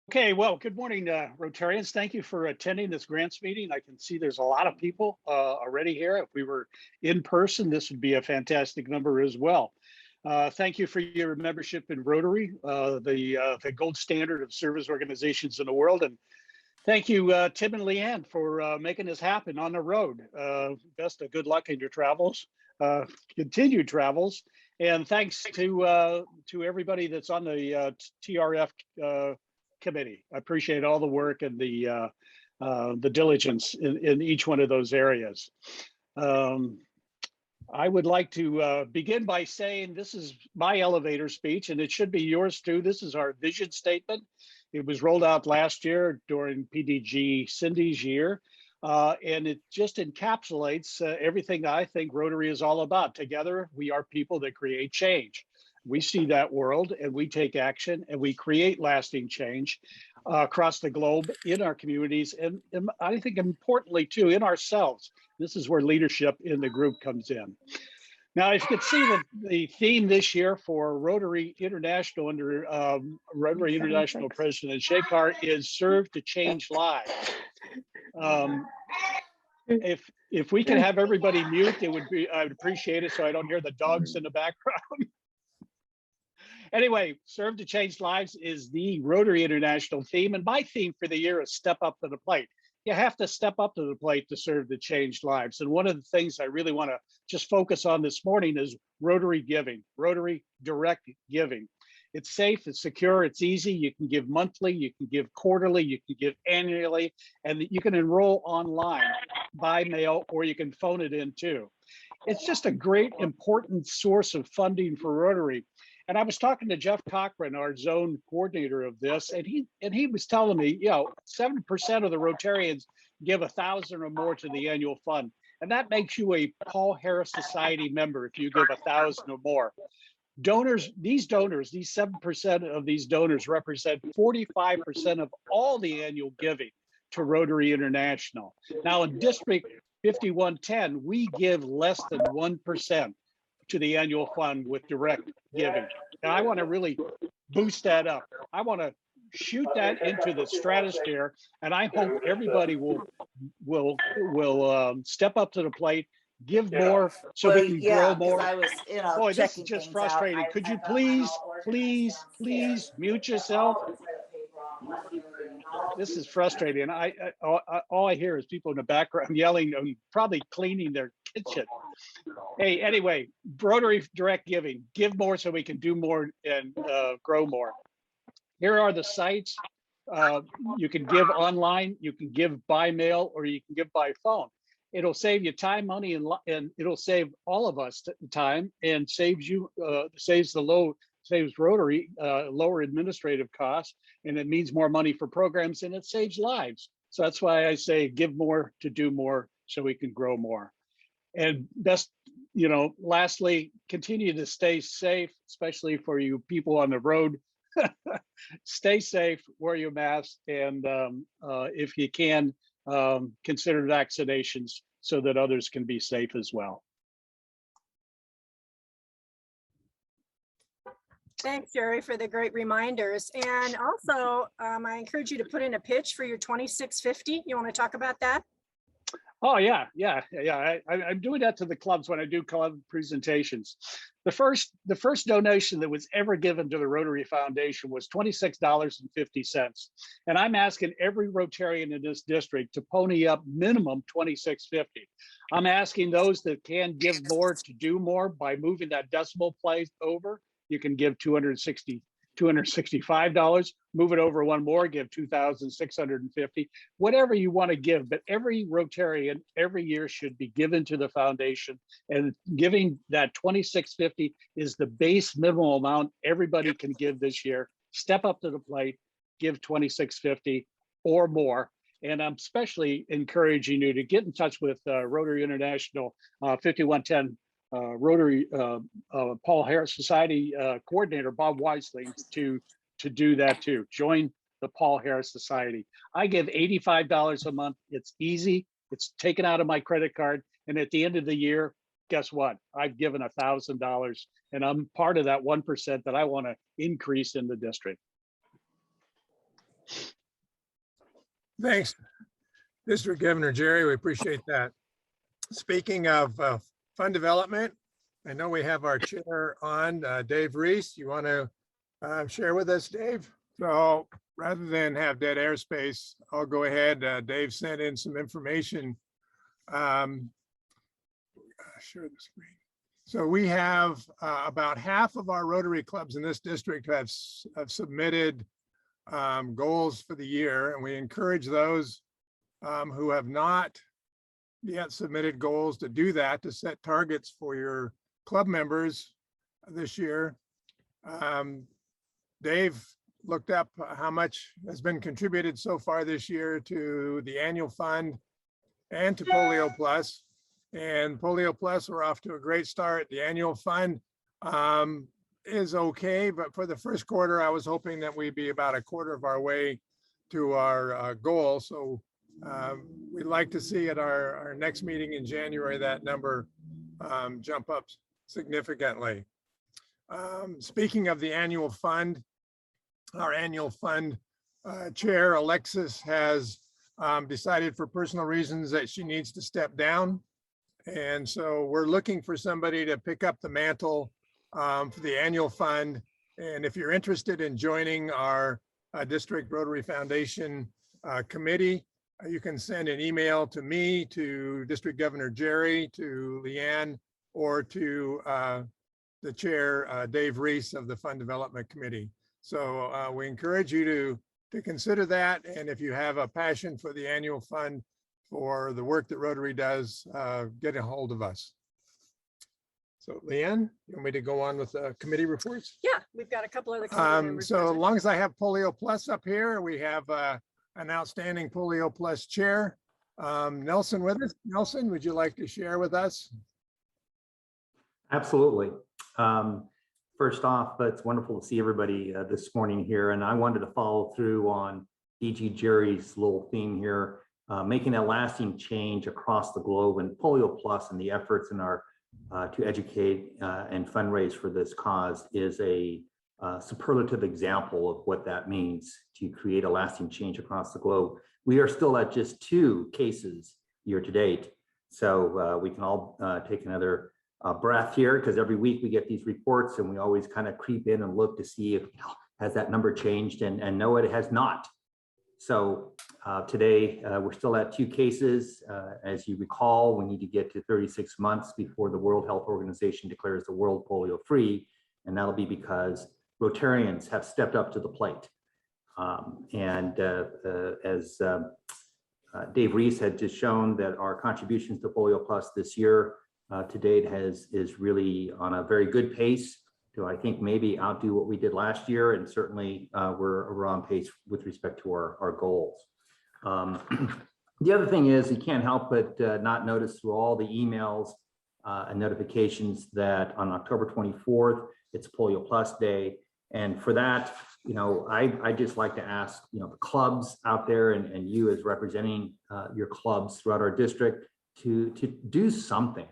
Okay, well, good morning, Rotarians. Thank you for attending this grants meeting. I can see there's a lot of people already here. If we were in person, this would be a fantastic number as well. Thank you for your membership in Rotary, the gold standard of service organizations in the world. And thank you, Tim and Leanne, for making this happen on the road. Best of good luck in your travels, continued travels. And thanks to everybody that's on the TRF committee. I appreciate all the work and the diligence in each one of those areas. I would like to begin by saying this is my elevator speech, and it should be yours too. This is our vision statement. It was rolled out last year during PDG Cindy's year, and it just encapsulates everything I think Rotary is all about. Together, we are people that create change. We see that world and we take action and we create lasting change across the globe in our communities. And I think importantly too, in ourselves. This is where leadership in the group comes in. Now, if you could see the theme this year for Rotary International under Rotary International President Shekhar is serve to change lives. If we could have everybody mute, it would be, I would appreciate it so I don't hear the dogs in the background. Anyway, serve to change lives is the Rotary International theme. And my theme for the year is step up to the plate. You have to step up to the plate to serve to change lives. And one of the things I really want to just focus on this morning is Rotary giving, Rotary direct giving. It's safe, it's secure, it's easy. You can give monthly, you can give quarterly, you can give annually, and you can enroll online by mail, or you can phone it in too. It's just a great, important source of funding for Rotary. And I was talking to Jeff Cochran, our zone coordinator of this, and he was telling me, 7% of the Rotarians give 1,000 or more to the annual fund. And that makes you a Paul Harris Society member if you give 1,000 or more. Donors, these 7% of these donors represent 45% of all the annual giving to Rotary International. Now in District 5110, we give less than 1% to the annual fund with direct giving. And I want to really boost that up. I want to shoot that into the stratosphere, and I hope everybody will step up to the plate, give more so we can grow more. I was, Boy, this is just frustrating. Could you please mute yourself? This is frustrating. All I hear is people in the background yelling and probably cleaning their kitchen. Hey, anyway, Rotary direct giving, give more so we can do more and grow more. Here are the sites. You can give online, you can give by mail, or you can give by phone. It'll save you time, money, and it'll save all of us time and saves Rotary lower administrative costs, and it means more money for programs, and it saves lives. So that's why I say give more to do more so we can grow more. And best, lastly, continue to stay safe, especially for you people on the road. Stay safe, wear your mask, and if you can, consider vaccinations so that others can be safe as well. Thanks, Jerry, for the great reminders. And also, I encourage you to put in a pitch for your 2650. You want to talk about that? Oh, yeah. I'm doing that to the clubs when I do club presentations. The first donation that was ever given to the Rotary Foundation was $26.50. And I'm asking every Rotarian in this district to pony up minimum $26.50. I'm asking those that can give more to do more by moving that decimal place over. You can give $265, move it over one more, give $2,650, whatever you want to give. But every Rotarian every year should be given to the foundation, and giving that $26.50 is the base minimum amount everybody can give this year. Step up to the plate, give $26.50 or more. And I'm especially encouraging you to get in touch with Rotary International 5110 Rotary Paul Harris Society coordinator Bob Wisely to do that too. Join the Paul Harris Society. I give $85 a month. It's easy. It's taken out of my credit card, and at the end of the year, guess what? I've given $1,000, and I'm part of that 1% that I want to increase in the district. Thanks, District Governor Jerry. We appreciate that. Speaking of fund development, I know we have our chair on, Dave Reese. You want to share with us, Dave? So rather than have dead airspace, I'll go ahead. Dave sent in some information. Share the screen. So we have about half of our Rotary clubs in this district have submitted goals for the year, and we encourage those who have not yet submitted goals to do that, to set targets for your club members this year. Dave looked up how much has been contributed so far this year to the annual fund and to Polio Plus. And Polio Plus, we're off to a great start. The annual fund is okay, but for the first quarter, I was hoping that we'd be about a quarter of our way to our goal. So we'd like to see at our next meeting in January that number jump up significantly. Speaking of the annual fund, our annual fund chair, Alexis, has decided for personal reasons that she needs to step down. And so we're looking for somebody to pick up the mantle for the annual fund. And if you're interested in joining our District Rotary Foundation committee, you can send an email to me, to District Governor Jerry, to Leanne, or to the chair, Dave Reese of the Fund Development Committee. So we encourage you to consider that. And if you have a passion for the annual fund, for the work that Rotary does, get a hold of us. So Leanne, you want me to go on with committee reports? Yeah, we've got a couple other committee members So as present. long as I have Polio Plus up here, we have an outstanding Polio Plus chair, Nelson, with us. Nelson, would you like to share with us? Absolutely. First off, it's wonderful to see everybody this morning here, and I wanted to follow through on DG Jerry's little theme here, making a lasting change across the globe, and Polio Plus and the efforts in our to educate and fundraise for this cause is a superlative example of what that means to create a lasting change across the globe. We are still at just 2 cases year to date, so we can all take another breath here, because every week we get these reports and we always kind of creep in and look to see if has that number changed, and no, it has not. So today we're still at 2 cases. As you recall, we need to get to 36 months before the World Health Organization declares the world polio free, and that'll be because Rotarians have stepped up to the plate. As Dave Reese had just shown, that our contributions to Polio Plus this year to date is really on a very good pace to, I think, maybe outdo what we did last year, and certainly we're on pace with respect to our goals. The other thing is, you can't help but not notice through all the emails and notifications that on October 24th, it's Polio Plus Day. And for that, you know, I just like to ask, you know, the clubs out there and you as representing your clubs throughout our district to do something,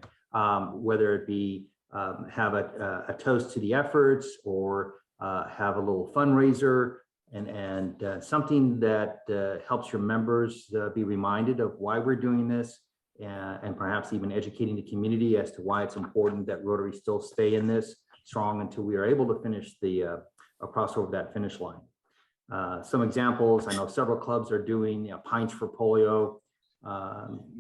whether it be have a toast to the efforts, or have a little fundraiser, and something that helps your members be reminded of why we're doing this, and perhaps even educating the community as to why it's important that Rotary still stay in this strong until we are able to finish the cross over that finish line. Some examples, I know several clubs are doing Pints for Polio.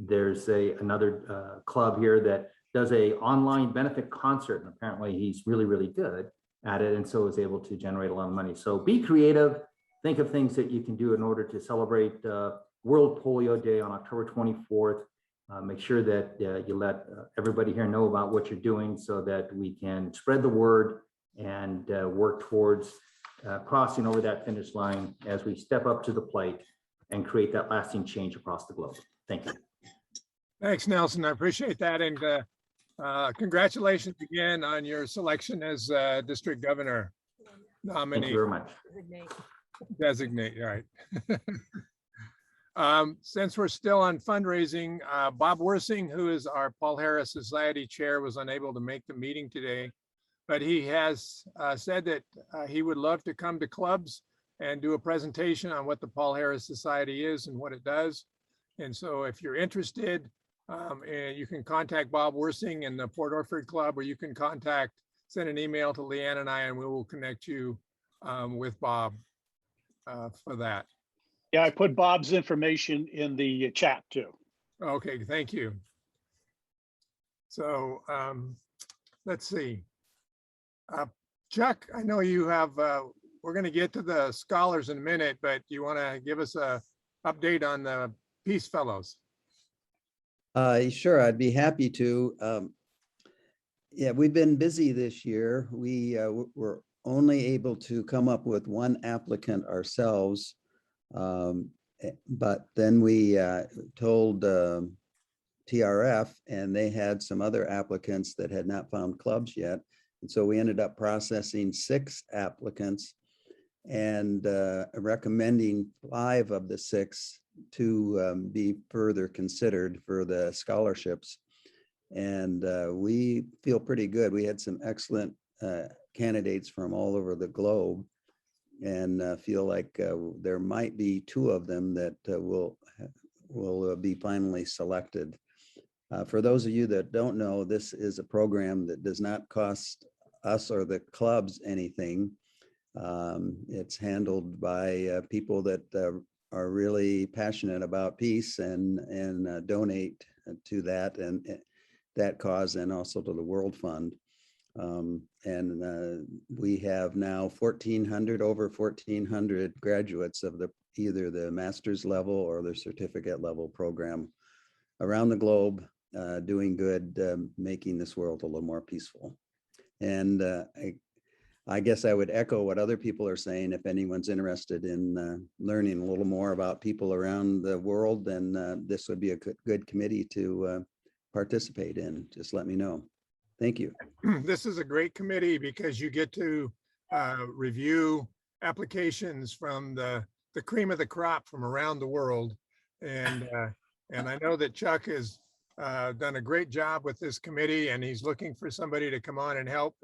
There's another club here that does a online benefit concert, and apparently he's really, really good at it, and so is able to generate a lot of money. So be creative, think of things that you can do in order to celebrate World Polio Day on October 24th. Make sure that you let everybody here know about what you're doing, so that we can spread the word and work towards crossing over that finish line as we step up to the plate and create that lasting change across the globe. Thank you. Thanks, Nelson. I appreciate that. And congratulations again on your selection as district governor nominee. Thank you very much. Designate, right. Since we're still on fundraising, Bob Worsing, who is our Paul Harris Society chair, was unable to make the meeting today, but he has said that he would love to come to clubs and do a presentation on what the Paul Harris Society is and what it does. And so if you're interested, and you can contact Bob Worsing in the Port Orford Club, or you can send an email to Leanne and I, and we will connect you with Bob for that. Yeah, I put Bob's information in the chat too. Okay, thank you. So let's see. Chuck, I know you have, we're going to get to the scholars in a minute, but you want to give us a update on the Peace Fellows? Sure, I'd be happy to. Yeah, we've been busy this year. We were only able to come up with one applicant ourselves. But then we told TRF, and they had some other applicants that had not found clubs yet. And so we ended up processing 6 applicants and recommending 5 of the 6 to be further considered for the scholarships. And we feel pretty good. We had some excellent candidates from all over the globe, and feel like there might be 2 of them that will be finally selected. For those of you that don't know, this is a program that does not cost us or the clubs anything. It's handled by people that are really passionate about peace and donate to that and that cause, and also to the World Fund. We have now over 1,400 graduates of either the master's level or the certificate level program around the globe, doing good, making this world a little more peaceful. And I guess I would echo what other people are saying. If anyone's interested in learning a little more about people around the world, then this would be a good committee to participate in. Just let me know. Thank you. This is a great committee because you get to review applications from the cream of the crop from around the world. And I know that Chuck has done a great job with this committee, and he's looking for somebody to come on and help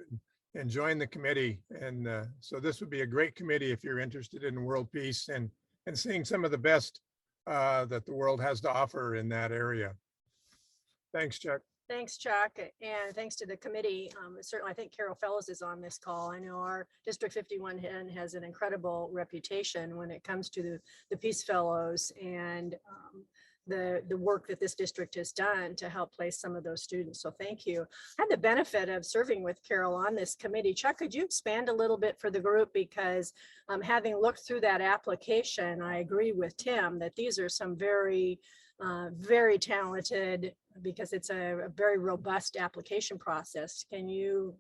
and join the committee. And so this would be a great committee if you're interested in world peace and seeing some of the best that the world has to offer in that area. Thanks, Chuck. Thanks, Chuck, and thanks to the committee. Certainly, I think Carol Fellows is on this call. I know our District 51 has an incredible reputation when it comes to the Peace Fellows and the work that this district has done to help place some of those students. So thank you. I had the benefit of serving with Carol on this committee. Chuck, could you expand a little bit for the group? Because having looked through that application, I agree with Tim that these are some very talented, because it's a very robust application process. Can you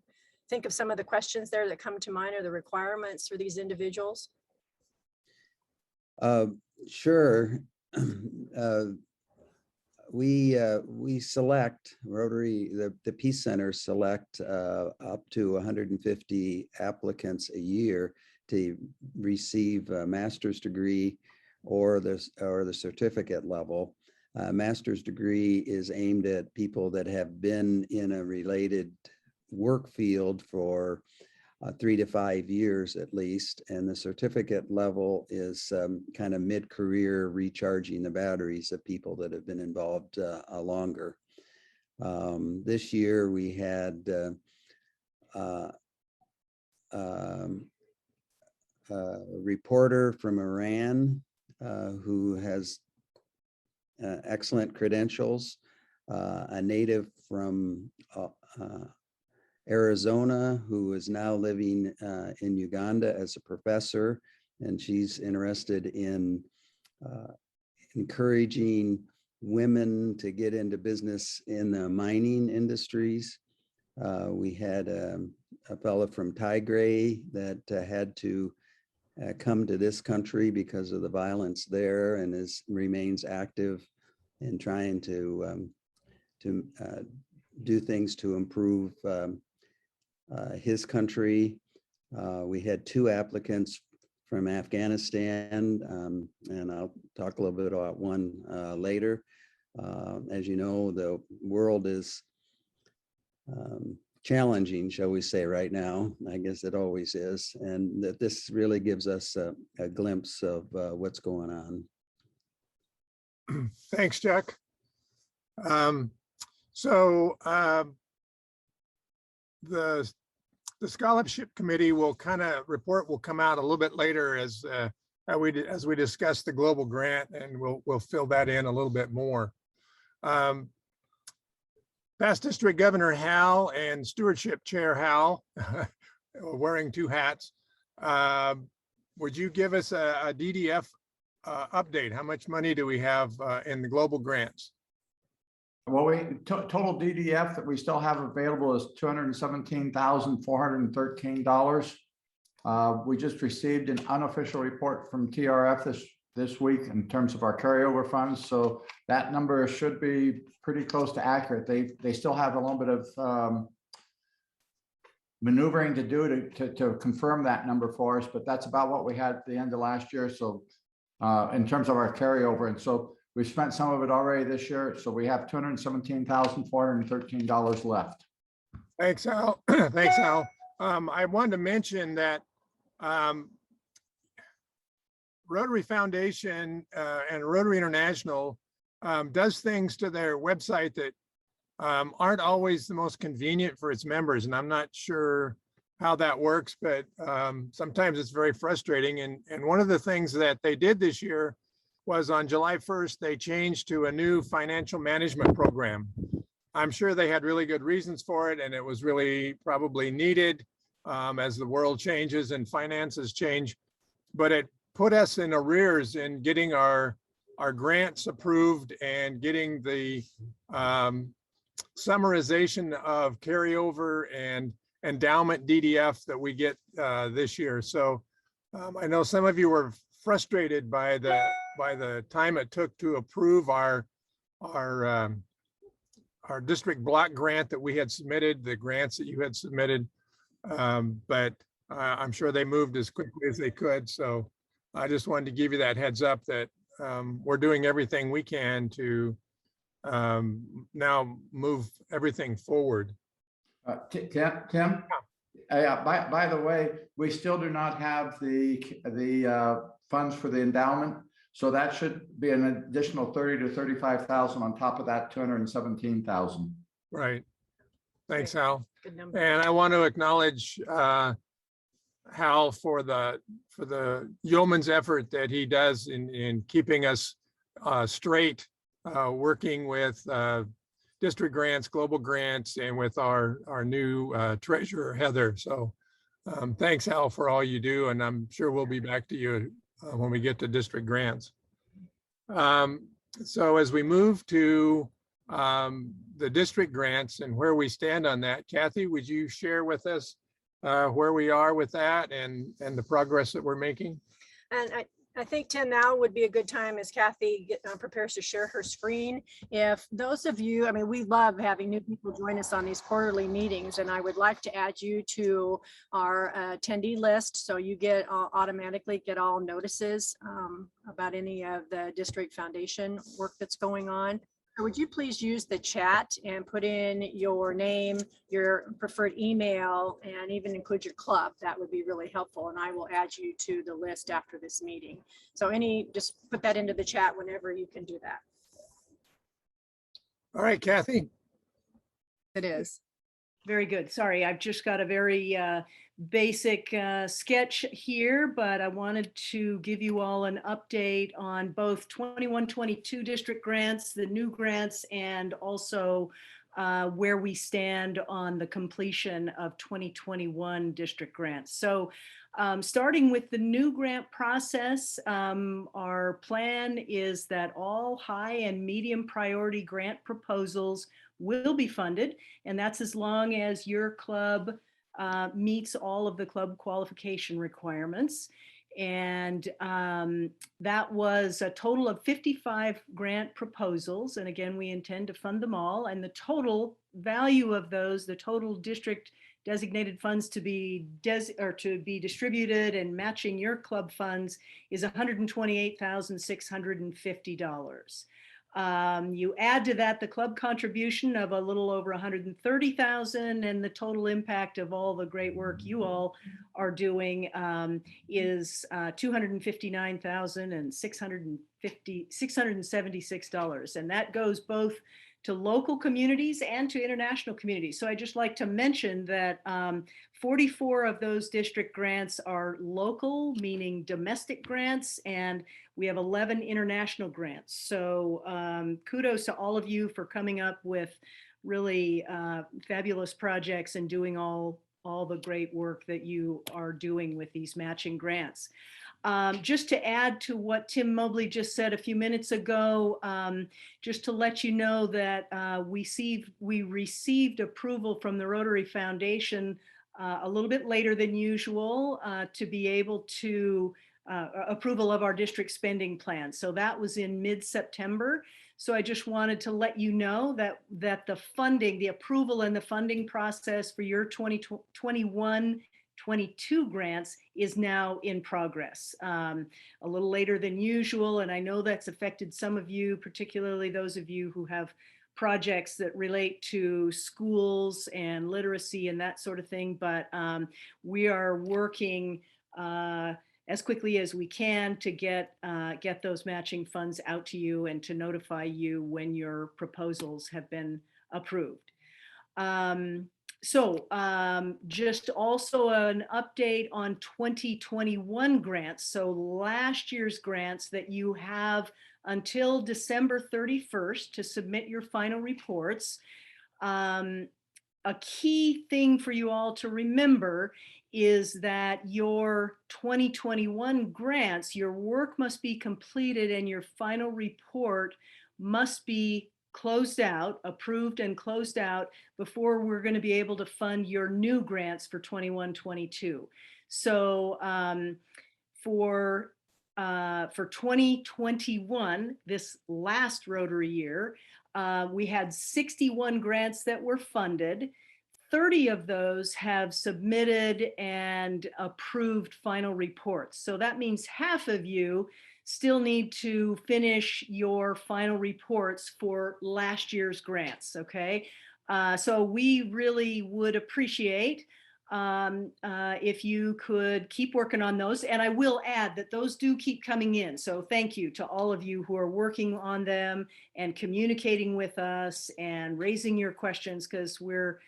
think of some of the questions there that come to mind, or the requirements for these individuals? Sure. We select Rotary, the Peace Center select up to 150 applicants a year to receive a master's degree or the certificate level. Master's degree is aimed at people that have been in a related work field for 3 to 5 years at least, and the certificate level is kind of mid-career, recharging the batteries of people that have been involved longer. This year we had a reporter from Iran who has excellent credentials, a native from Arizona who is now living in Uganda as a professor, and she's interested in encouraging women to get into business in the mining industries. We had a fellow from Tigray that had to come to this country because of the violence there, and remains active in trying to do things to improve his country. We had 2 applicants from Afghanistan, and I'll talk a little bit about one later. As you know, the world is challenging, shall we say, right now. I guess it always is. And that this really gives us a glimpse of what's going on. Thanks, Chuck. So the scholarship committee will report will come out a little bit later as we discuss the global grant, and we'll fill that in a little bit more. Past District Governor Hal and Stewardship Chair Hal, wearing two hats, would you give us a DDF update? How much money do we have in the global grants? Well, total DDF that we still have available is $217,413. We just received an unofficial report from TRF this week in terms of our carryover funds. So that number should be pretty close to accurate. They still have a little bit of maneuvering to do to confirm that number for us, but that's about what we had at the end of last year. So in terms of our carryover, and so we've spent some of it already this year. So we have $217,413 left. Thanks, Al. Thanks, Al. I wanted to mention that Rotary Foundation and Rotary International does things to their website that aren't always the most convenient for its members. And I'm not sure how that works, but sometimes it's very frustrating. And one of the things that they did this year was on July 1st, they changed to a new financial management program. I'm sure they had really good reasons for it, and it was really probably needed as the world changes and finances change, but it put us in arrears in getting our grants approved and getting the summarization of carryover and endowment DDF that we get this year. So I know some of you were frustrated by the time it took to approve our district block grant that we had submitted, the grants that you had submitted, but I'm sure they moved as quickly as they could. So I just wanted to give you that heads up that we're doing everything we can to now move everything forward. Tim, by the way, we still do not have the funds for the endowment. So that should be an additional 30 to 35,000 on top of that 217,000. Right. Thanks, Hal. Good number. And I want to acknowledge Hal for the yeoman's effort that he does in keeping us straight, working with district grants, global grants, and with our new treasurer, Heather. So thanks, Hal, for all you do. And I'm sure we'll be back to you when we get to district grants. So as we move to the district grants and where we stand on that, Kathy, would you share with us where we are with that and the progress that we're making? And I think, Tim, now would be a good time as Kathy prepares to share her screen. If those of you, I mean, we love having new people join us on these quarterly meetings, and I would like to add you to our attendee list so you automatically get all notices about any of the district foundation work that's going on. Would you please use the chat and put in your name, your preferred email, and even include your club? That would be really helpful, and I will add you to the list after this meeting. So just put that into the chat whenever you can do that. All right, Kathy. It is. Very good. Sorry, I've just got a very basic sketch here, but I wanted to give you all an update on both 21-22 district grants, the new grants, and also where we stand on the completion of 2021 district grants. So starting with the new grant process, our plan is that all high and medium priority grant proposals will be funded, and that's as long as your club meets all of the club qualification requirements. And that was a total of 55 grant proposals. And again, we intend to fund them all. And the total value of those, the total district designated funds to be distributed and matching your club funds is $128,650. You add to that the club contribution of a little over 130,000, and the total impact of all the great work you all are doing is $259,676, and that goes both to local communities and to international communities. So I just like to mention that 44 of those district grants are local, meaning domestic grants, and we have 11 international grants. So kudos to all of you for coming up with really fabulous projects and doing all the great work that you are doing with these matching grants. Just to add to what Tim Mobley just said a few minutes ago, just to let you know that we received approval from the Rotary Foundation a little bit later than usual to be able to approval of our district spending plan. So that was in mid-September. So I just wanted to let you know that the funding, the approval and the funding process for your 2021-22 grants is now in progress, a little later than usual. And I know that's affected some of you, particularly those of you who have projects that relate to schools and literacy and that sort of thing. But we are working as quickly as we can to get those matching funds out to you and to notify you when your proposals have been approved. Just also an update on 2021 grants. So last year's grants that you have until December 31st to submit your final reports. A key thing for you all to remember is that your 2021 grants, your work must be completed and your final report must be closed out, approved and closed out before we're going to be able to fund your new grants for 21-22. So for 2021, this last Rotary year, we had 61 grants that were funded. 30 of those have submitted and approved final reports. So that means half of you still need to finish your final reports for last year's grants, okay? So we really would appreciate if you could keep working on those. And I will add that those do keep coming in. So thank you to all of you who are working on them and communicating with us and raising your questions, because we're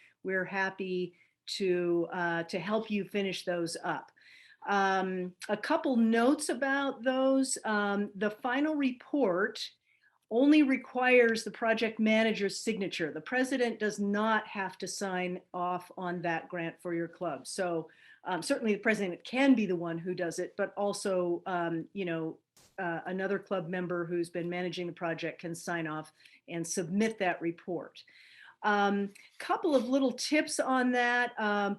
happy to help you finish those up. A couple notes about those. The final report only requires the project manager's signature. The president does not have to sign off on that grant for your club. So certainly the president can be the one who does it, but also another club member who's been managing the project can sign off and submit that report. Couple of little tips on that.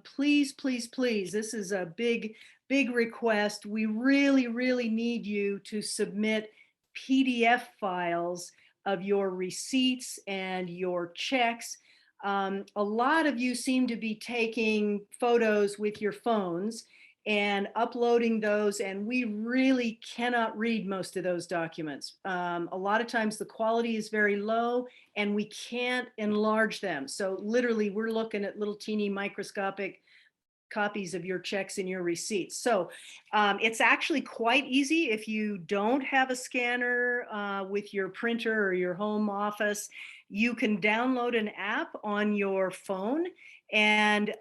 Please, please, please, this is a big request. We really need you to submit PDF files of your receipts and your checks. A lot of you seem to be taking photos with your phones and uploading those, and we really cannot read most of those documents. A lot of times the quality is very low and we can't enlarge them. So literally we're looking at little teeny microscopic copies of your checks and your receipts. So it's actually quite easy if you don't have a scanner with your printer or your home office. You can download an app on your phone, and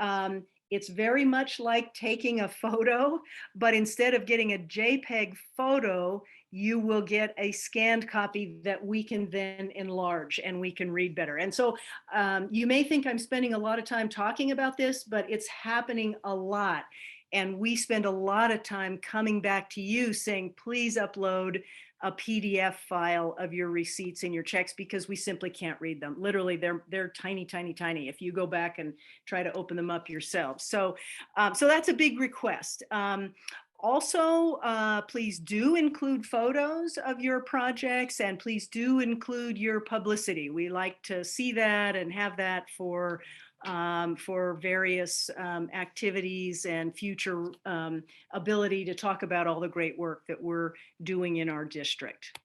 it's very much like taking a photo, but instead of getting a JPEG photo, you will get a scanned copy that we can then enlarge and we can read better. And so you may think I'm spending a lot of time talking about this, but it's happening a lot. And we spend a lot of time coming back to you saying, please upload a PDF file of your receipts and your checks, because we simply can't read them. Literally, they're tiny, tiny, tiny if you go back and try to open them up yourself. So, so that's a big request. Also, please do include photos of your projects, and please do include your publicity. We like to see that and have that for various activities and future ability to talk about all the great work that we're doing in our district.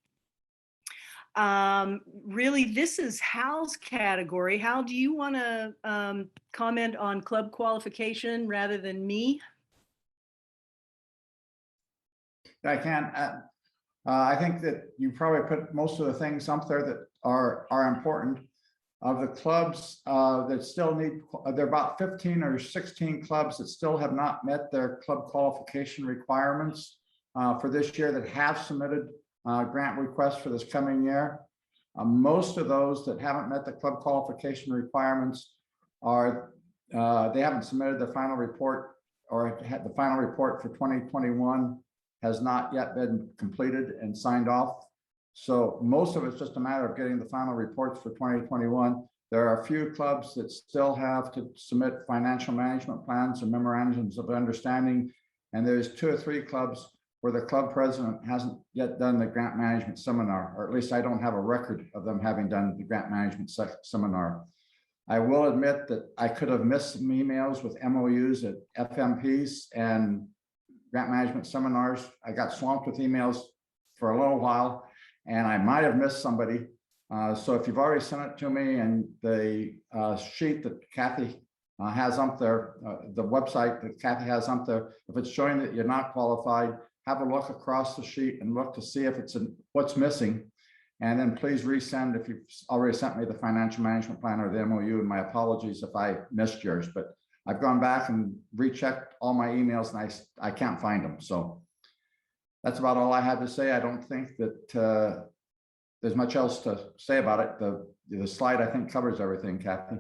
Really, this is Hal's category. Hal, do you want to comment on club qualification rather than me? I can. I think that you probably put most of the things up there that are important. Of the clubs that still need, there are about 15 or 16 clubs that still have not met their club qualification requirements for this year that have submitted grant requests for this coming year. Most of those that haven't met the club qualification requirements are, they haven't submitted the final report, or had the final report for 2021 has not yet been completed and signed off. So most of it's just a matter of getting the final reports for 2021. There are a few clubs that still have to submit financial management plans and memorandums of understanding. And there's 2 or 3 clubs where the club president hasn't yet done the grant management seminar, or at least I don't have a record of them having done the grant management seminar. I will admit that I could have missed some emails with MOUs at FMPs and grant management seminars. I got swamped with emails for a little while, and I might have missed somebody. So if you've already sent it to me, and the sheet that Kathy has up there, the website that Kathy has up there, if it's showing that you're not qualified, have a look across the sheet and look to see if it's what's missing. And then please resend if you've already sent me the financial management plan or the MOU, and my apologies if I missed yours, but I've gone back and rechecked all my emails and I can't find them. So that's about all I have to say. I don't think that there's much else to say about it. The slide, I think, covers everything, Kathy.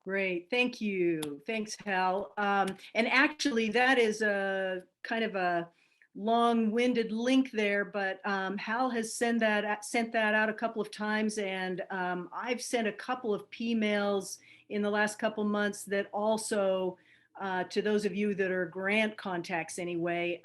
Great, thank you. Thanks, Hal. And actually, that is a kind of a long-winded link there, but Hal has sent that out a couple of times, and I've sent a couple of P-mails in the last couple months that also to those of you that are grant contacts anyway,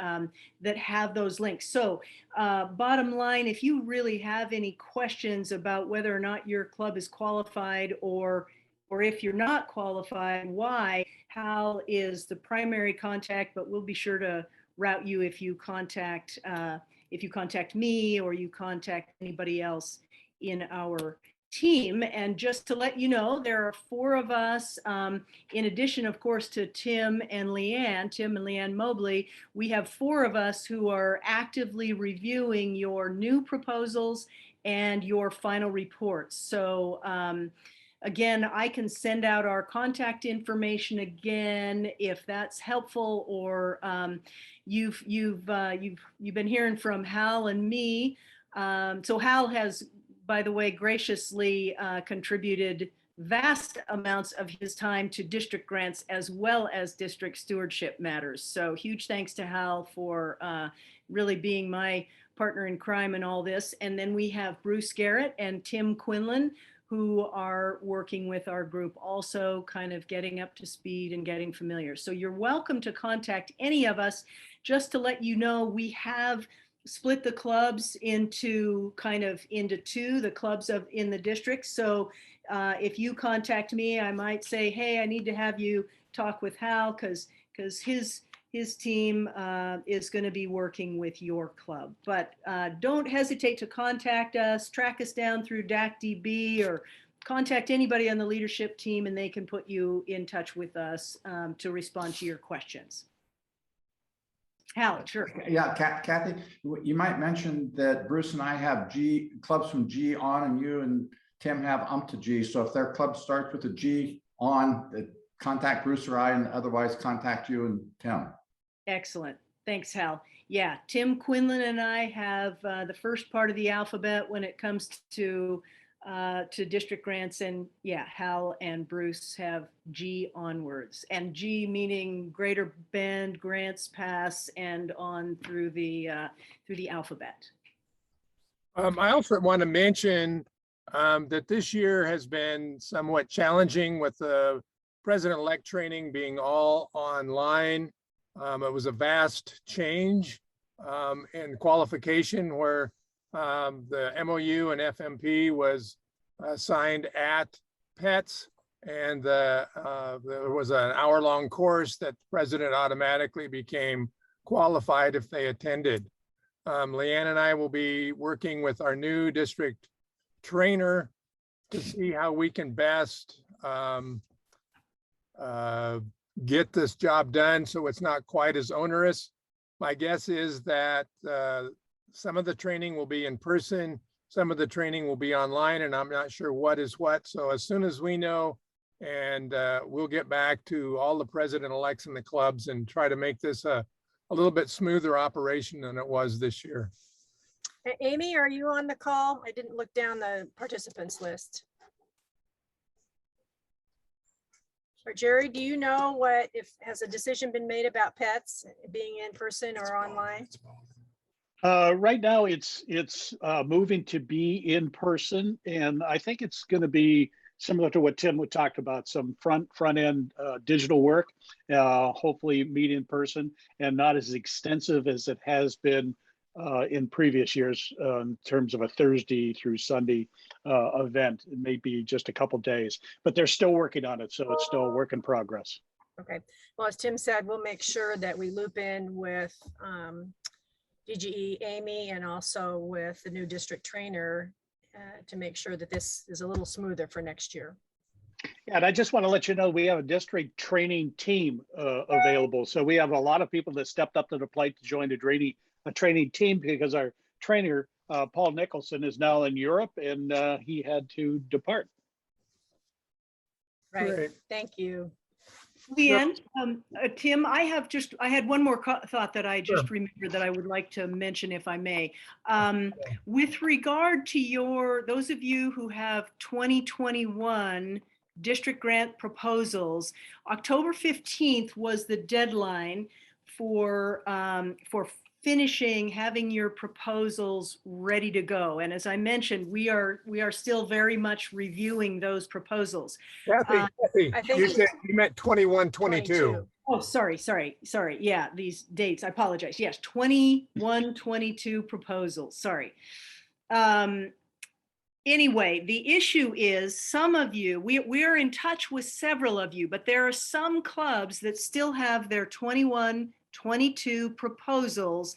that have those links. So bottom line, if you really have any questions about whether or not your club is qualified, or if you're not qualified, why, Hal is the primary contact, but we'll be sure to route you if you contact me or you contact anybody else in our team. And just to let you know, there are 4 of us, in addition, of course, to Tim and Leanne Mobley. We have 4 of us who are actively reviewing your new proposals and your final reports. So again, I can send out our contact information again if that's helpful, or you've been hearing from Hal and me. So Hal has, by the way, graciously contributed vast amounts of his time to district grants as well as district stewardship matters. So huge thanks to Hal for really being my partner in crime in all this. And then we have Bruce Garrett and Tim Quinlan, who are working with our group, also kind of getting up to speed and getting familiar. So you're welcome to contact any of us. Just to let you know, we have split the clubs into 2, the clubs in the district. So if you contact me, I might say, hey, I need to have you talk with Hal because his team is going to be working with your club. But don't hesitate to contact us, track us down through DACDB, or contact anybody on the leadership team, and they can put you in touch with us to respond to your questions. Hal, sure. Yeah, Kathy, you might mention that Bruce and I have clubs from G on, and you and Tim have to G. So if their club starts with a G on, contact Bruce or I, and otherwise contact you and Tim. Excellent. Thanks, Hal. Yeah, Tim Quinlan and I have the first part of the alphabet when it comes to district grants, and yeah, Hal and Bruce have G onwards, and G meaning Greater Bend, Grants Pass, and on through the alphabet. I also want to mention that this year has been somewhat challenging with the president-elect training being all online. It was a vast change in qualification where the MOU and FMP was signed at PETS, and there was an hour-long course that the president automatically became qualified if they attended. Leanne and I will be working with our new district trainer to see how we can best get this job done so it's not quite as onerous. My guess is that some of the training will be in person, some of the training will be online, and I'm not sure what is what. So as soon as we know, and we'll get back to all the president-elects in the clubs and try to make this a little bit smoother operation than it was this year. Amy, are you on the call? I didn't look down the participants list. Or Jerry, do you know has a decision been made about pets being in person or online? Right now, it's moving to be in person, and I think it's going to be similar to what Tim would talk about, some front end digital work, hopefully meet in person, and not as extensive as it has been in previous years in terms of a Thursday through Sunday event. It may be just a couple days, but they're still working on it, so it's still a work in progress. Okay. Well, as Tim said, we'll make sure that we loop in with DGE Amy and also with the new district trainer to make sure that this is a little smoother for next year. Yeah, and I just want to let you know, we have a district training team available. So we have a lot of people that stepped up to the plate to join a training team, because our trainer, Paul Nicholson, is now in Europe, and he had to depart. Right. Great. Thank you. Leanne, Tim, I had one more thought that I just remembered that I would like to mention, if I may. With regard to those of you who have 2021 district grant proposals, October 15th was the deadline for having your proposals ready to go. And as I mentioned, we are still very much reviewing those proposals. Kathy, I think you said you meant 21, 22. Oh, sorry. Yeah, these dates, I apologize. Yes, 21, 22 proposals, sorry. Anyway, the issue is some of you, we are in touch with several of you, but there are some clubs that still have their 21, 22 proposals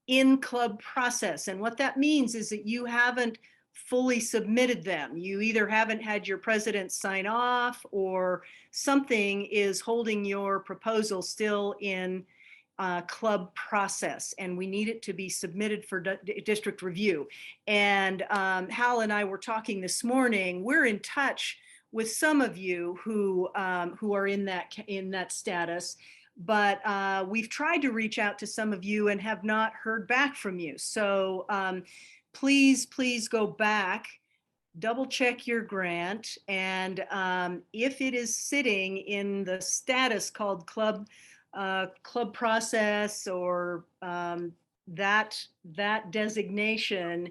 in club process. And what that means is that you haven't fully submitted them. You either haven't had your president sign off, or something is holding your proposal still in club process, and we need it to be submitted for district review. And Hal and I were talking this morning. We're in touch with some of you who are in that status, but we've tried to reach out to some of you and have not heard back from you. So please go back, double check your grant, and if it is sitting in the status called club process or that designation,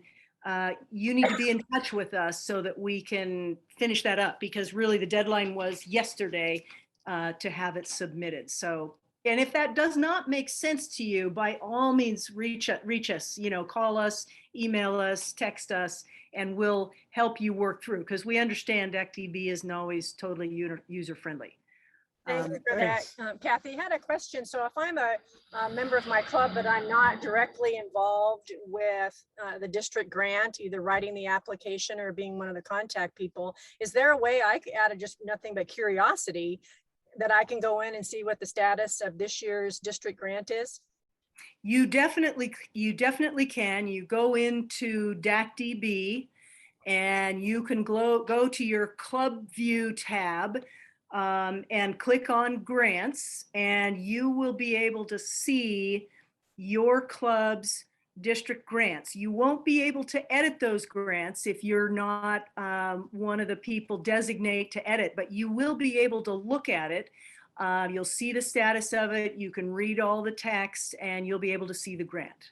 you need to be in touch with us so that we can finish that up, because really the deadline was yesterday to have it submitted. So, and if that does not make sense to you, by all means, reach us, call us, email us, text us, and we'll help you work through, because we understand DACDB isn't always totally user-friendly. Thank you for that. Kathy, had a question. So if I'm a member of my club, but I'm not directly involved with the district grant, either writing the application or being one of the contact people, is there a way I could, out of just nothing but curiosity, that I can go in and see what the status of this year's district grant is? You definitely can. You go into DACDB and you can go to your club view tab and click on grants, and you will be able to see your club's district grants. You won't be able to edit those grants if you're not one of the people designate to edit, but you will be able to look at it. You'll see the status of it. You can read all the text, and you'll be able to see the grant.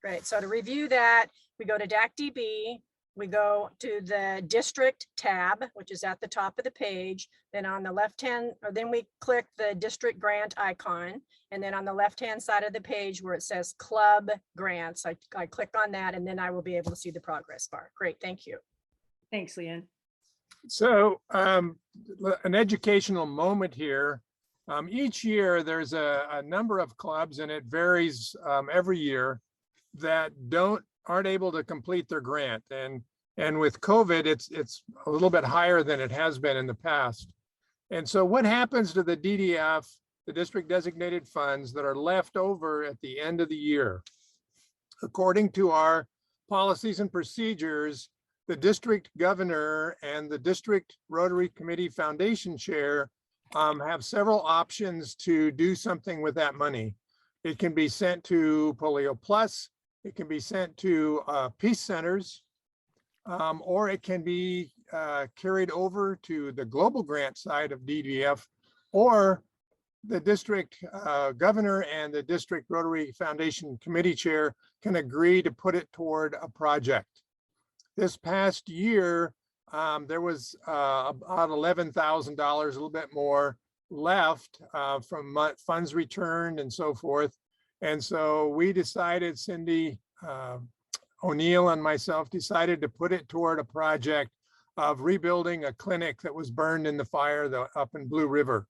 Right. So to review that, we go to DACDB. We go to the district tab, which is at the top of the page. Then on the left-hand, or then we click the district grant icon. And then on the left-hand side of the page where it says club grants, I click on that, and then I will be able to see the progress bar. Great, thank you. Thanks, Leanne. So an educational moment here. Each year there's a number of clubs, and it varies every year, that aren't able to complete their grant. And with COVID, it's a little bit higher than it has been in the past. And so what happens to the DDF, the district designated funds that are left over at the end of the year? According to our policies and procedures, the district governor and the district Rotary Committee Foundation chair have several options to do something with that money. It can be sent to Polio Plus, it can be sent to peace centers, or it can be carried over to the global grant side of DDF, or the district governor and the district Rotary Foundation committee chair can agree to put it toward a project. This past year, there was about $11,000, a little bit more left from funds returned and so forth. And so we decided, Cindy O'Neill and myself decided to put it toward a project of rebuilding a clinic that was burned in the fire up in Blue River.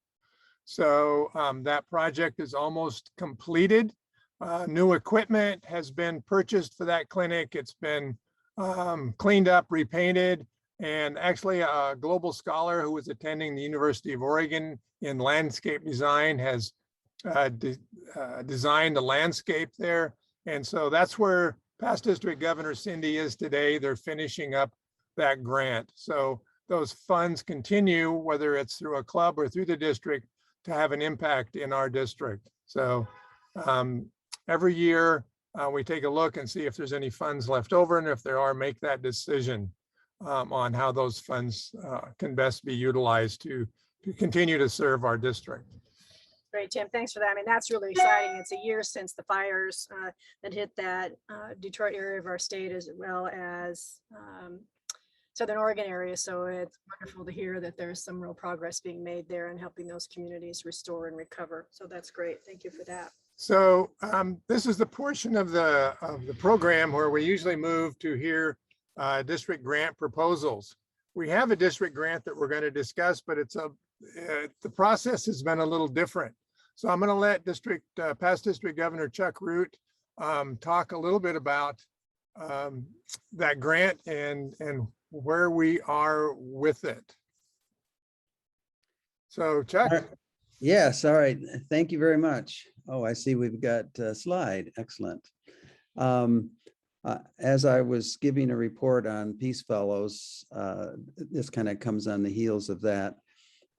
So that project is almost completed. New equipment has been purchased for that clinic. It's been cleaned up, repainted, and actually a global scholar who was attending the University of Oregon in landscape design has designed the landscape there. And so that's where past district governor Cindy is today. They're finishing up that grant. So those funds continue, whether it's through a club or through the district, to have an impact in our district. So every year we take a look and see if there's any funds left over, and if there are, make that decision on how those funds can best be utilized to continue to serve our district. Great, Tim. Thanks for that. I mean, that's really exciting. It's a year since the fires that hit that Detroit area of our state, as well as Southern Oregon area. So it's wonderful to hear that there's some real progress being made there and helping those communities restore and recover. So that's great. Thank you for that. So this is the portion of the program where we usually move to hear district grant proposals. We have a district grant that we're going to discuss, but the process has been a little different. So I'm going to let past district governor Chuck Root talk a little bit about that grant and where we are with it. So Chuck. Yes, all right. Thank you very much. Oh, I see we've got a slide. Excellent. As I was giving a report on Peace Fellows, this kind of comes on the heels of that.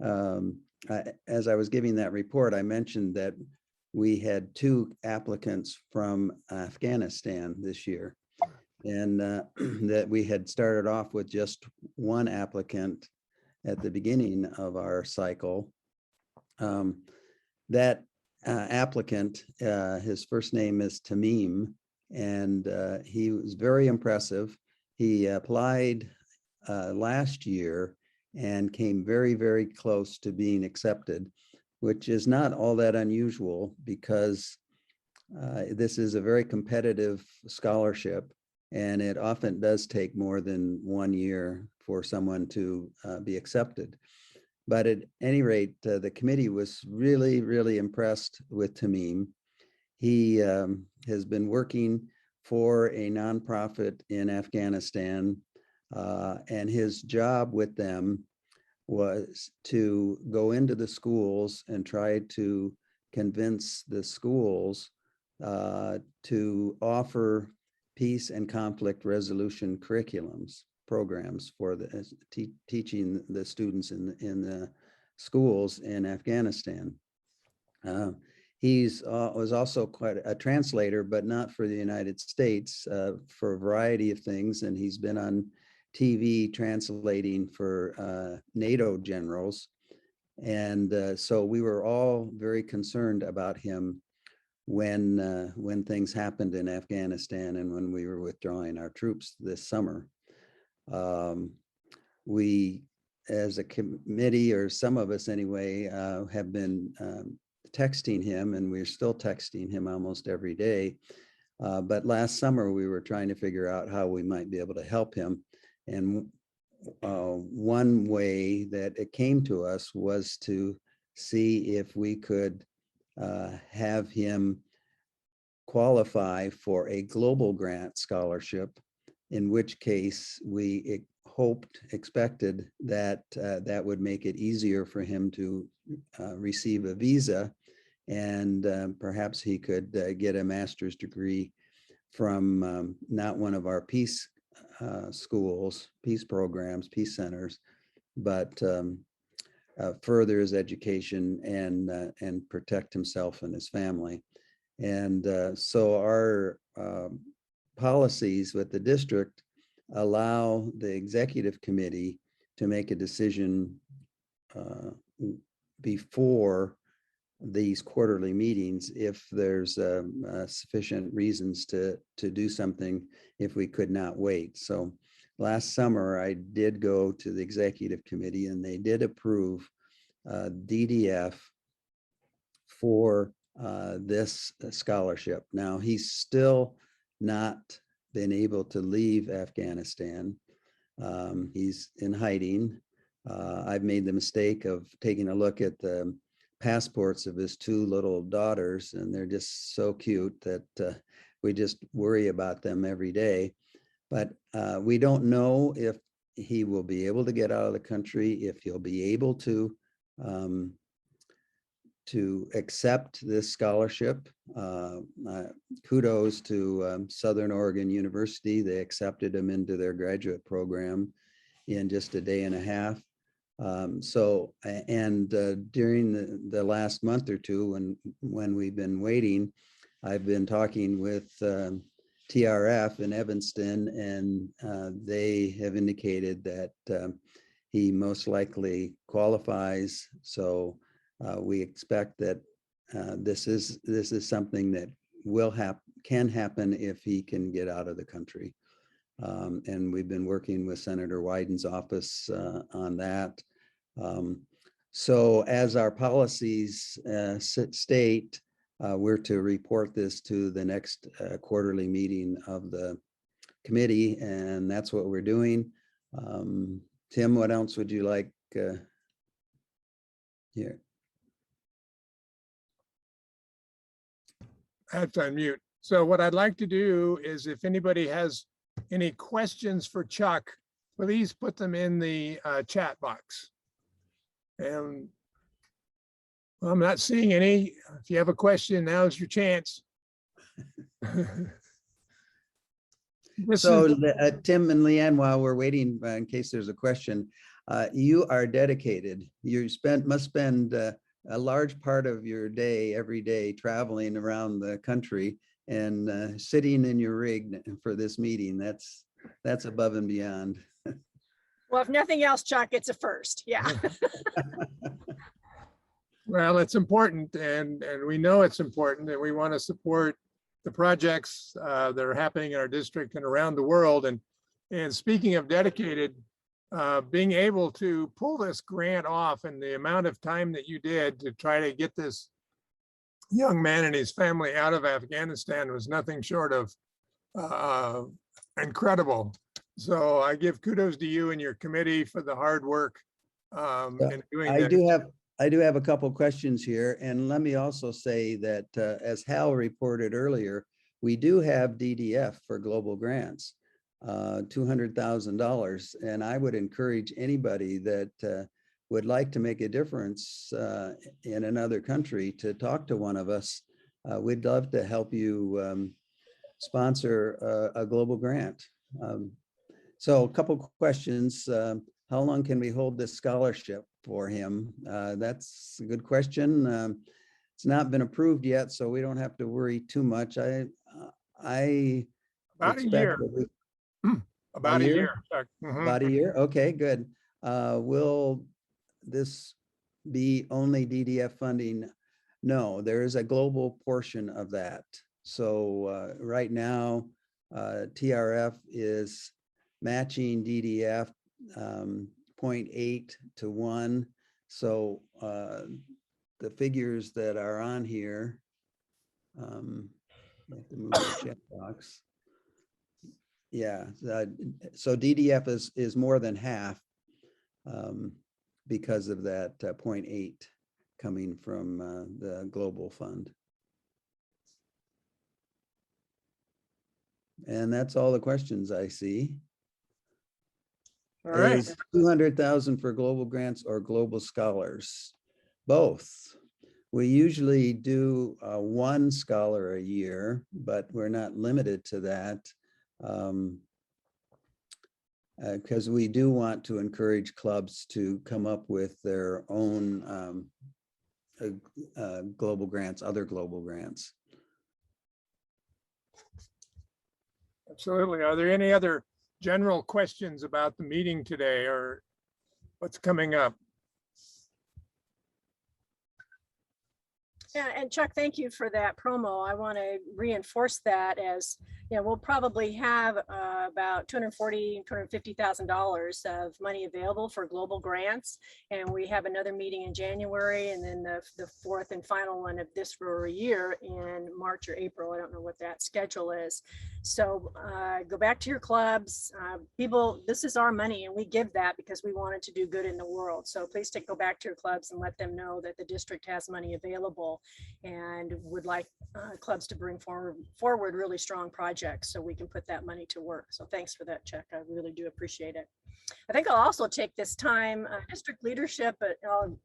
As I was giving that report, I mentioned that we had 2 applicants from Afghanistan this year, and that we had started off with just 1 applicant at the beginning of our cycle. That applicant, his first name is Tamim, and he was very impressive. He applied last year and came very, very close to being accepted, which is not all that unusual because this is a very competitive scholarship, and it often does take more than 1 year for someone to be accepted. But at any rate, the committee was really, really impressed with Tamim. He has been working for a nonprofit in Afghanistan, and his job with them was to go into the schools and try to convince the schools to offer peace and conflict resolution programs for the teaching the students in the schools in Afghanistan. He's was also quite a translator, but not for the United States, for a variety of things. And he's been on TV translating for NATO generals. And so we were all very concerned about him when things happened in Afghanistan and when we were withdrawing our troops this summer. We, as a committee, or some of us anyway, have been texting him, and we're still texting him almost every day. But last summer, we were trying to figure out how we might be able to help him. And one way that it came to us was to see if we could have him qualify for a global grant scholarship, in which case we expected that that would make it easier for him to receive a visa, and perhaps he could get a master's degree from not one of our peace schools, peace programs, peace centers, but further his education and protect himself and his family. And so our policies with the district allow the executive committee to make a decision before these quarterly meetings if there's sufficient reasons to do something if we could not wait. So last summer, I did go to the executive committee and they did approve DDF for this scholarship. Now, he's still not been able to leave Afghanistan. He's in hiding. I've made the mistake of taking a look at the passports of his two little daughters, and they're just so cute that we just worry about them every day. But we don't know if he will be able to get out of the country, if he'll be able to accept this scholarship. Kudos to Southern Oregon University. They accepted him into their graduate program in just a day and a half. During the last month or two, when we've been waiting, I've been talking with TRF in Evanston, and they have indicated that he most likely qualifies. So we expect that this is something that can happen if he can get out of the country. And we've been working with Senator Wyden's office on that. So as our policies state, we're to report this to the next quarterly meeting of the committee, and that's what we're doing. Tim, what else would you like here? I have to unmute. So what I'd like to do is if anybody has any questions for Chuck, please put them in the chat box. And well, I'm not seeing any. If you have a question, now's your chance. So Tim and Leanne, while we're waiting in case there's a question, you are dedicated. You must spend a large part of your day every day traveling around the country and sitting in your rig for this meeting. That's above and beyond. Well, if nothing else, Chuck, it's a first. Yeah. Well, it's important, and we know it's important, and we want to support the projects that are happening in our district and around the world. And speaking of dedicated, being able to pull this grant off and the amount of time that you did to try to get this young man and his family out of Afghanistan was nothing short of incredible. So I give kudos to you and your committee for the hard work in doing that. I do have a couple questions here, and let me also say that as Hal reported earlier, we do have DDF for global grants, $200,000, and I would encourage anybody that would like to make a difference in another country to talk to one of us. We'd love to help you sponsor a global grant. So a couple questions. How long can we hold this scholarship for him? That's a good question. It's not been approved yet, so we don't have to worry too much. About a year. About a year. About a year. Okay, good. Will this be only DDF funding? No, there is a global portion of that. So right now, TRF is matching DDF 0.8 to 1. So the figures that are on here, I have to move the check box. Yeah, so DDF is more than half because of that 0.8 coming from the global fund. And that's all the questions I see. All right. Is 200,000 for global grants or global scholars? Both. We usually do one scholar a year, but we're not limited to that. Because we do want to encourage clubs to come up with their own global grants, other global grants. Absolutely. Are there any other general questions about the meeting today or what's coming up? Yeah, and Chuck, thank you for that promo. I want to reinforce that as, you know, we'll probably have about $240,000, $250,000 of money available for global grants. And we have another meeting in January and then the fourth and final one of this Rotary year in March or April. I don't know what that schedule is. So go back to your clubs. People, this is our money and we give that because we wanted to do good in the world. So please go back to your clubs and let them know that the district has money available and would like clubs to bring forward really strong projects so we can put that money to work. So thanks for that, Chuck. I really do appreciate it. I think I'll also take this time, district leadership,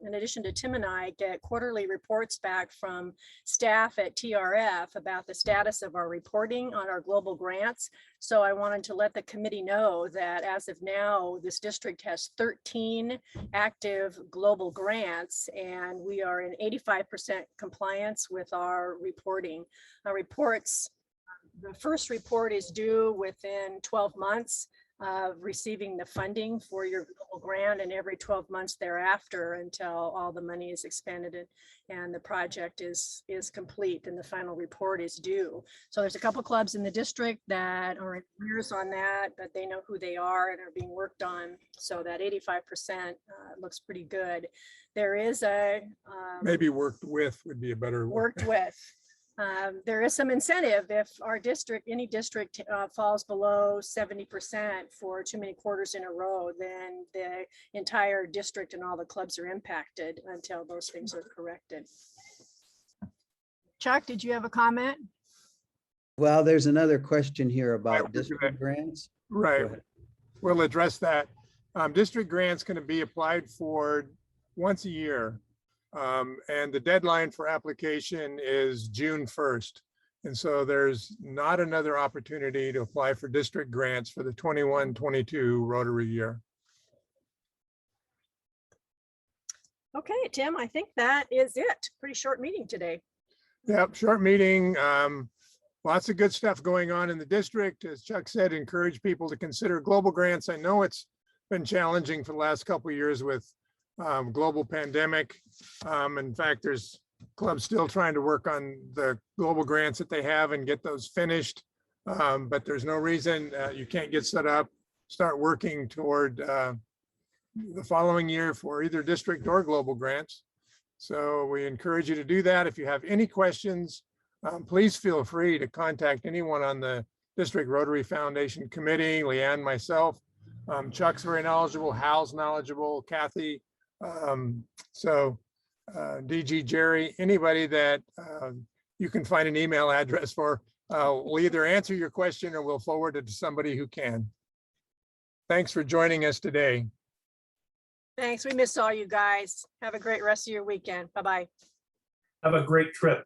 in addition to Tim and I, get quarterly reports back from staff at TRF about the status of our reporting on our global grants. So I wanted to let the committee know that as of now, this district has 13 active global grants, and we are in 85% compliance with our reporting. Our reports, the first report is due within 12 months of receiving the funding for your global grant, and every 12 months thereafter until all the money is expended and the project is complete and the final report is due. So there's a couple clubs in the district that are in years on that, but they know who they are and are being worked on. So that 85% looks pretty good. There is a Maybe worked with would be a better word. worked with. There is some incentive if our district, any district falls below 70% for too many quarters in a row, then the entire district and all the clubs are impacted until those things are corrected. Chuck, did you have a comment? Well, there's another question here about Right, district grants. Right. Go ahead. We'll address that. District grants going to be applied for once a year. And the deadline for application is June 1st. And so there's not another opportunity to apply for district grants for the 21-22 Rotary year. Okay, Tim, I think that is it. Pretty short meeting today. Yep, short meeting. Lots of good stuff going on in the district. As Chuck said, encourage people to consider global grants. I know it's been challenging for the last couple of years with global pandemic. In fact, there's clubs still trying to work on the global grants that they have and get those finished. But there's no reason you can't get set up, start working toward the following year for either district or global grants. So we encourage you to do that. If you have any questions, please feel free to contact anyone on the District Rotary Foundation Committee, Leanne, myself. Chuck's very knowledgeable, Hal's knowledgeable, Kathy. DG, Jerry, anybody that you can find an email address for, will either answer your question or we'll forward it to somebody who can. Thanks for joining us today. Thanks. We miss all you guys. Have a great rest of your weekend. Bye-bye. Have a great trip.